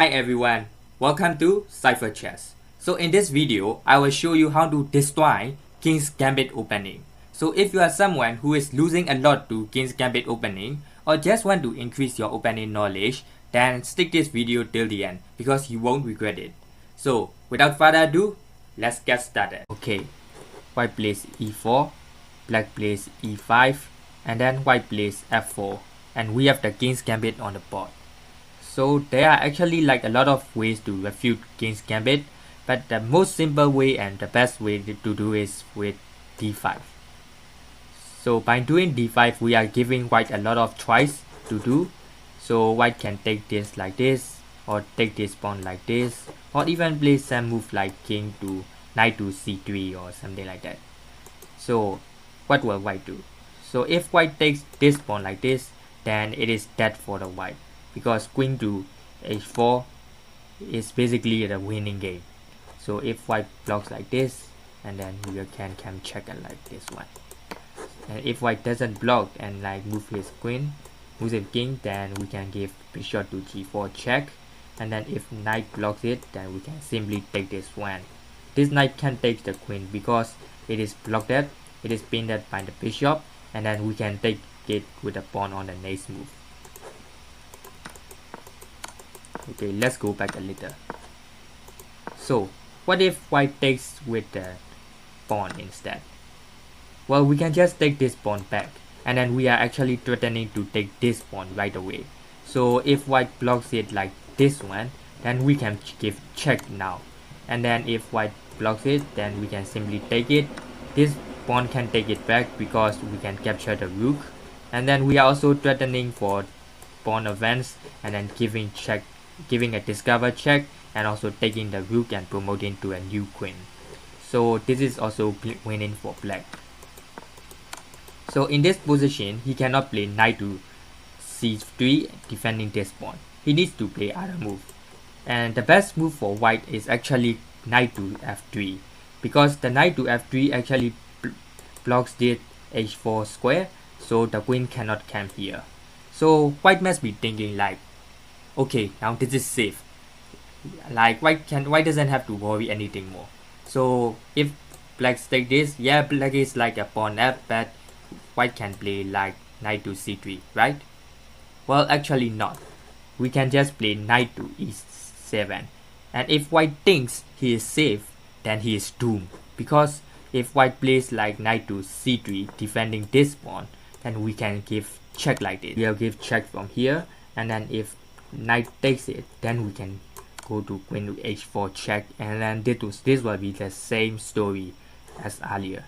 Hi everyone, welcome to Cypher Chess. So in this video, I will show you how to destroy King's Gambit opening. So if you are someone who is losing a lot to King's Gambit opening or just want to increase your opening knowledge, then stick this video till the end because you won't regret it. So without further ado, let's get started. Okay, white plays e4, black plays e5, and then white plays f4, and we have the King's Gambit on the board. So there are actually like a lot of ways to refute King's Gambit, but the most simple way and the best way to do is with d5. So by doing d5, we are giving white a lot of choice to do. So white can take this like this, or take this pawn like this, or even play some move like king to knight to c3 or something like that. So what will white do? So if white takes this pawn like this, then it is dead for the white, because queen to h4 is basically the winning game. So if white blocks like this, and then we can check it like this one. And if white doesn't block and like move his queen, move his king, then we can give bishop to g4 check. And then if knight blocks it, then we can simply take this one. This knight can take the queen because it is blocked, it is pinned by the bishop, and then we can take it with the pawn on the next move. Okay, let's go back a little. So what if white takes with the pawn instead? Well, we can just take this pawn back, and then we are actually threatening to take this pawn right away. So if white blocks it like this one, then we can give check now. And then if white blocks it, then we can simply take it. This pawn can take it back because we can capture the rook. And then we are also threatening for pawn advance, and then giving a discover check, and also taking the rook and promoting to a new queen. So this is also winning for black. So in this position, he cannot play knight to c3 defending this pawn. He needs to play other move. And the best move for white is actually knight to f3, because the knight to f3 actually blocks the h4 square, so the queen cannot come here. So white must be thinking like, okay, now this is safe. Like white doesn't have to worry anything more. So if black take this, yeah, black is like a pawn f, but white can play like knight to c3, right? Well, actually not. We can just play knight to e7. And if white thinks he is safe, then he is doomed. Because if white plays like knight to c3 defending this pawn, then we can give check like this. We'll give check from here, and then if knight takes it, then we can go to queen to h4 check, and then this will be the same story as earlier.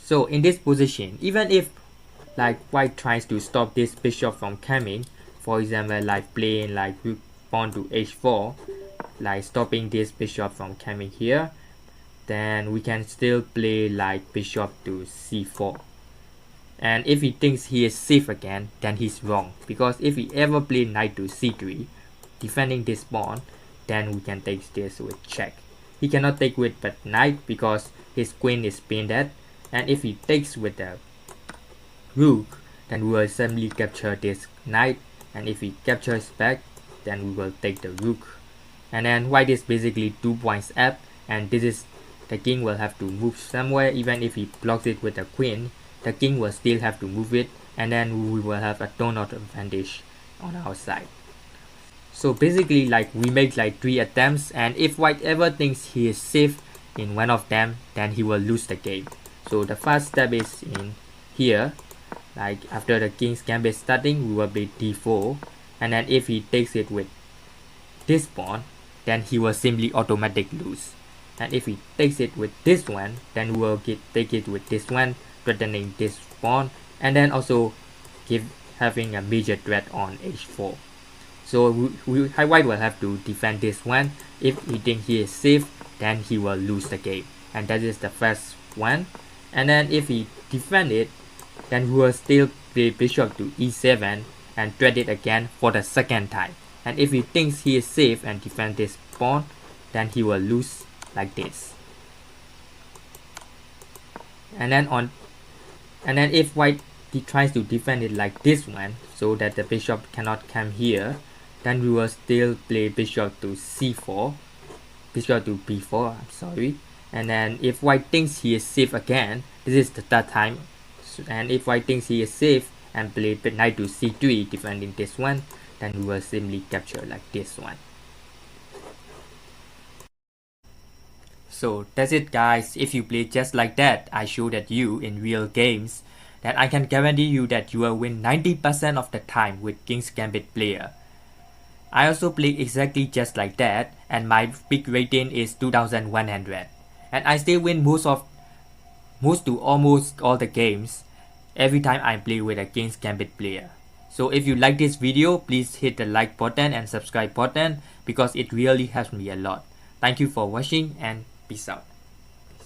So in this position, even if like white tries to stop this bishop from coming, for example like playing like pawn to h4, like stopping this bishop from coming here, then we can still play like bishop to c4. And if he thinks he is safe again, then he's wrong, because if he ever play knight to c3 defending this pawn, then we can take this with check. He cannot take with but knight because his queen is pinned at, and if he takes with the rook, then we will simply capture this knight, and if he captures back, then we will take the rook. And then white is basically 2 points up, and this is the king will have to move somewhere. Even if he blocks it with the queen, the king will still have to move it, and then we will have a tone of advantage on our side. So basically like we make like 3 attempts, and if white ever thinks he is safe in one of them, then he will lose the game. So the first step is in here, like after the King's Gambit starting, we will play d4, and then if he takes it with this pawn, then he will simply automatically lose. And if he takes it with this one, then we will take it with this one, threatening this pawn, and then also having a major threat on h4. So white will have to defend this one. If he thinks he is safe, then he will lose the game, and that is the first one. And then if he defend it, then we will still play bishop to e7 and threat it again for the second time. And if he thinks he is safe and defend this pawn, then he will lose like this. And then if white tries to defend it like this one, so that the bishop cannot come here, then we will still play bishop to c4, bishop to b4, I'm sorry. And then if white thinks he is safe again, this is the third time. And if white thinks he is safe and play knight to c3 defending this one, then we will simply capture like this one. So that's it guys. If you play just like that I showed at you in real games, then I can guarantee you that you will win 90% of the time with King's Gambit player. I also play exactly just like that and my peak rating is 2100 and I still win most to almost all the games every time I play with a King's Gambit player. So if you like this video, please hit the like button and subscribe button because it really helps me a lot. Thank you for watching and peace out.